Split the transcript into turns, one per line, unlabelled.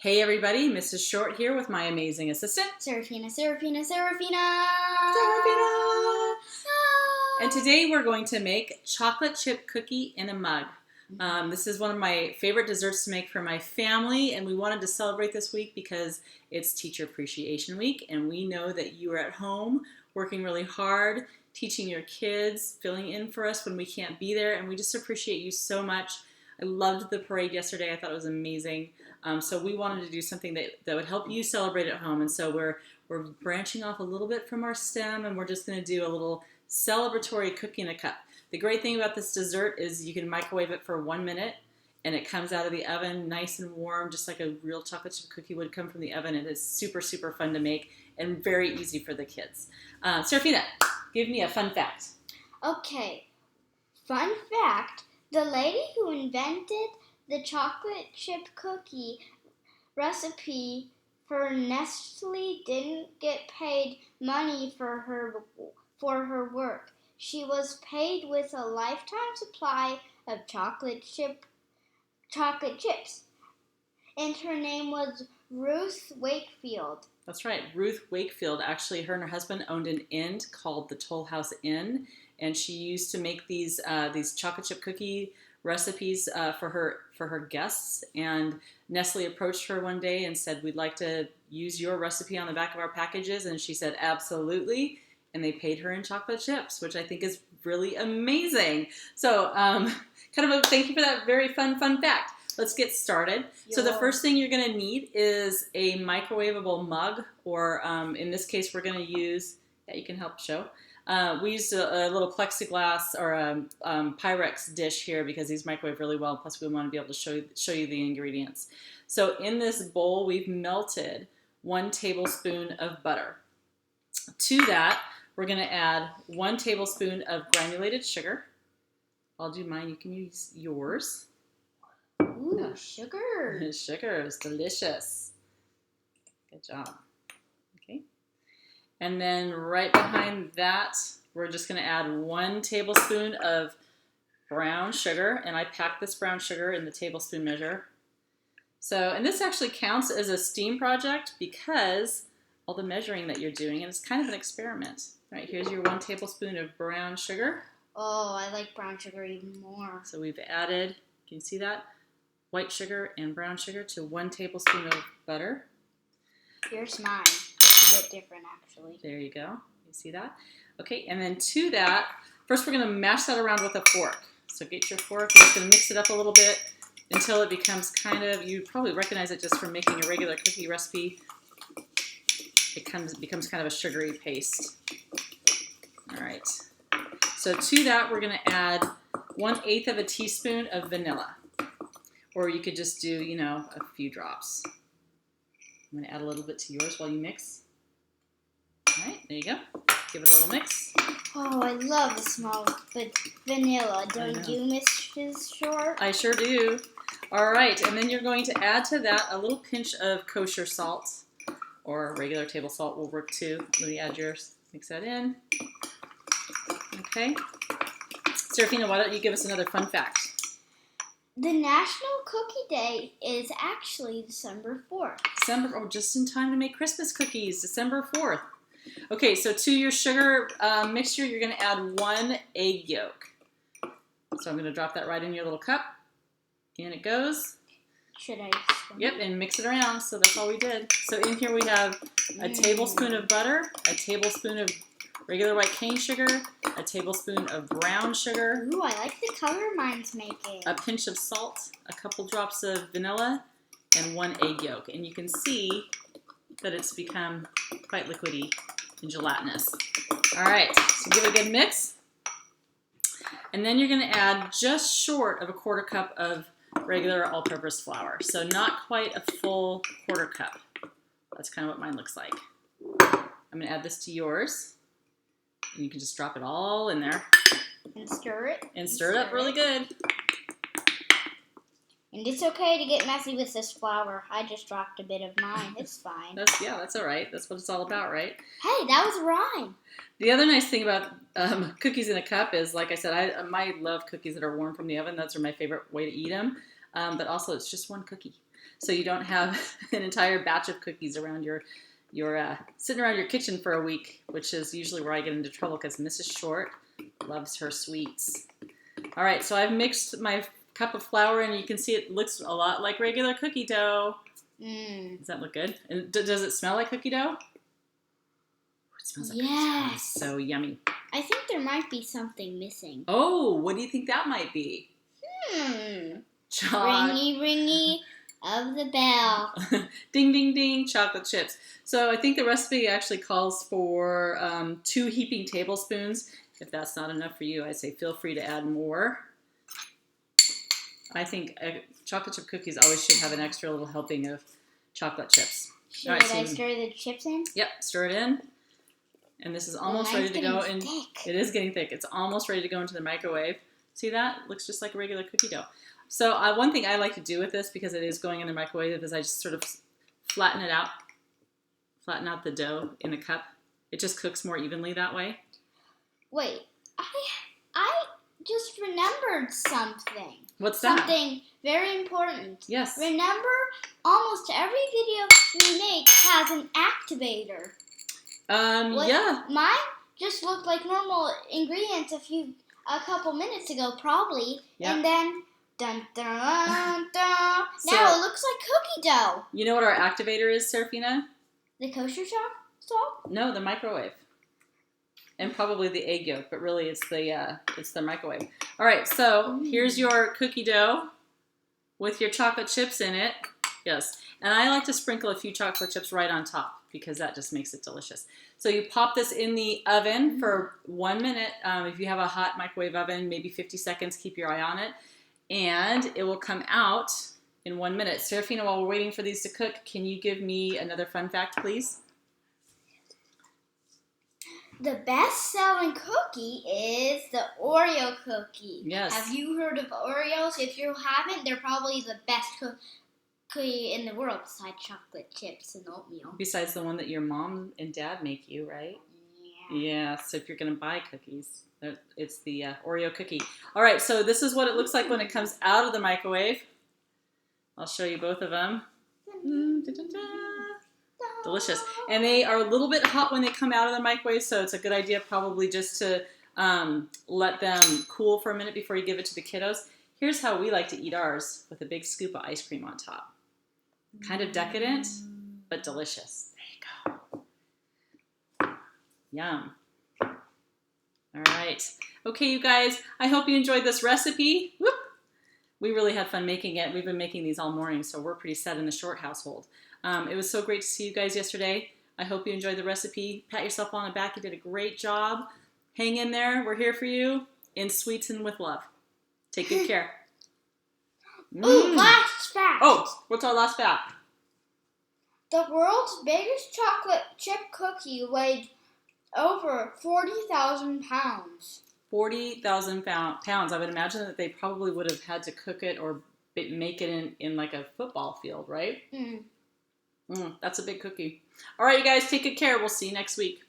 Hey everybody, Mrs. Short here with my amazing assistant,
Serafina.
Serafina! And today we're going to make chocolate chip cookie in a mug. This is one of my favorite desserts to make for my family, and we wanted to celebrate this week because it's Teacher Appreciation Week, and we know that you are at home working really hard, teaching your kids, filling in for us when we can't be there, and we just appreciate you so much. I loved the parade yesterday. I thought it was amazing. So we wanted to do something that would help you celebrate at home, and so we're branching off a little bit from our stem, and we're just going to do a little celebratory cookie in a cup. The great thing about this dessert is you can microwave it for 1 minute, and it comes out of the oven nice and warm, just like a real chocolate chip cookie would come from the oven. It is super, super fun to make and very easy for the kids. Serafina, give me a fun fact.
Okay, fun fact, the lady who invented the chocolate chip cookie recipe for Nestle didn't get paid money for her work. She was paid with a lifetime supply of chocolate chips, and her name was Ruth Wakefield.
That's right, Ruth Wakefield. Actually, her and her husband owned an inn called the Toll House Inn, and she used to make these chocolate chip cookie recipes for her guests. And Nestle approached her one day and said, "We'd like to use your recipe on the back of our packages," and she said, "Absolutely." And they paid her in chocolate chips, which I think is really amazing. So kind of a thank you for that very fun fact. Let's get started. So the first thing you're going to need is a microwavable mug, or in this case, we're going to use, you can help show. We used a little plexiglass or a Pyrex dish here because these microwave really well. Plus, we want to be able to show you the ingredients. So in this bowl, we've melted 1 tablespoon of butter. To that, we're going to add 1 tablespoon of granulated sugar. I'll do mine. You can use yours.
Ooh, sugar.
Sugar is delicious. Good job. Okay. And then right behind that, we're just going to add 1 tablespoon of brown sugar. And I packed this brown sugar in the tablespoon measure. So, and this actually counts as a STEAM project because all the measuring that you're doing, and it's kind of an experiment. All right, here's your 1 tablespoon of brown sugar.
Oh, I like brown sugar even more.
So we've added, can you see that? White sugar and brown sugar to 1 tablespoon of butter.
Here's mine. It's a bit different, actually.
There you go. You see that? Okay, and then to that, first we're going to mash that around with a fork. So get your fork. We're just going to mix it up a little bit until it becomes kind of, you probably recognize it just from making a regular cookie recipe. It becomes kind of a sugary paste. All right. So to that, we're going to add 1/8 of a teaspoon of vanilla. Or you could just do, a few drops. I'm going to add a little bit to yours while you mix. All right, there you go. Give it a little mix.
Oh, I love the smell of vanilla. Don't you, Mrs. Short?
I sure do. All right, and then you're going to add to that a little pinch of kosher salt, or regular table salt will work too. Let me add yours. Mix that in. Okay. Serafina, why don't you give us another fun fact?
The National Cookie Day is actually December 4th.
Just in time to make Christmas cookies, December 4th. Okay, so to your sugar mixture, you're going to add 1 egg yolk. So I'm going to drop that right in your little cup. In it goes.
Should I?
Yep, and mix it around. So that's all we did. So in here we have a tablespoon of butter, a tablespoon of regular white cane sugar, a tablespoon of brown sugar.
Ooh, I like the color mine's making.
A pinch of salt, a couple drops of vanilla, and 1 egg yolk. And you can see that it's become quite liquidy and gelatinous. All right, so give it a good mix. And then you're going to add just short of a 1/4 cup of regular all-purpose flour. So not quite a full 1/4 cup. That's kind of what mine looks like. I'm going to add this to yours. And you can just drop it all in there.
And stir it.
And stir it up really good.
And it's okay to get messy with this flour. I just dropped a bit of mine. It's fine.
That's all right. That's what it's all about, right?
Hey, that was rhyme.
The other nice thing about cookies in a cup is, like I said, I love cookies that are warm from the oven. Those are my favorite way to eat them. But also, it's just 1 cookie. so you don't have an entire batch of cookies around your sitting around your kitchen for a week, which is usually where I get into trouble because Mrs. Short loves her sweets. All right, so I've mixed my cup of flour, and you can see it looks a lot like regular cookie dough. Does that look good? And does it smell like cookie dough? It smells like cookie dough. It's so yummy.
I think there might be something missing.
Oh, what do you think that might be?
Ringy, ringy of the bell.
Ding, ding, ding, chocolate chips. So I think the recipe actually calls for 2 heaping tablespoons. If that's not enough for you, I say feel free to add more. I think chocolate chip cookies always should have an extra little helping of chocolate chips.
Should
All right,
I stir the chips in?
Yep, stir it in. And this is almost ready to go. And
thick.
it is getting thick. It's almost ready to go into the microwave. See that? It looks just like a regular cookie dough. So one thing I like to do with this, because it is going in the microwave, is I just sort of flatten it out. Flatten out the dough in the cup. It just cooks more evenly that way.
Wait, I just remembered something.
What's that?
Something very important.
Yes.
Remember, almost every video we make has an activator.
Yeah.
Mine just looked like normal ingredients a couple minutes ago, probably.
Yep.
And then, dun dun dun.
So-
now it looks like cookie dough.
You know what our activator is, Serafina?
The kosher salt?
No, the microwave. And probably the egg yolk, but really it's the microwave. All right, so here's your cookie dough with your chocolate chips in it. Yes, and I like to sprinkle a few chocolate chips right on top because that just makes it delicious. So you pop this in the oven for 1 minute. If you have a hot microwave oven, maybe 50 seconds, keep your eye on it. And it will come out in 1 minute. Serafina, while we're waiting for these to cook, can you give me another fun fact, please?
The best-selling cookie is the Oreo cookie.
Yes.
Have you heard of Oreos? If you haven't, they're probably the best cookie in the world besides chocolate chips and oatmeal.
Besides the one that your mom and dad make you, right?
Yeah.
Yeah, so if you're going to buy cookies, it's the Oreo cookie. All right, so this is what it looks like when it comes out of the microwave. I'll show you both of them. Delicious. And they are a little bit hot when they come out of the microwave, so it's a good idea probably just to let them cool for a minute before you give it to the kiddos. Here's how we like to eat ours, with a big scoop of ice cream on top. Kind of decadent, but delicious. There you go. Yum. All right. Okay, you guys, I hope you enjoyed this recipe. Whoop. We really had fun making it. We've been making these all morning, so we're pretty set in the Short household. It was so great to see you guys yesterday. I hope you enjoyed the recipe. Pat yourself on the back. You did a great job. Hang in there. We're here for you in sweets and with love. Take good care.
Ooh, last fact.
Oh, what's our last fact?
The world's biggest chocolate chip cookie weighed over 40,000 pounds.
40,000 pounds. I would imagine that they probably would have had to cook it or make it in like a football field, right? That's a big cookie. All right, you guys, take good care. We'll see you next week.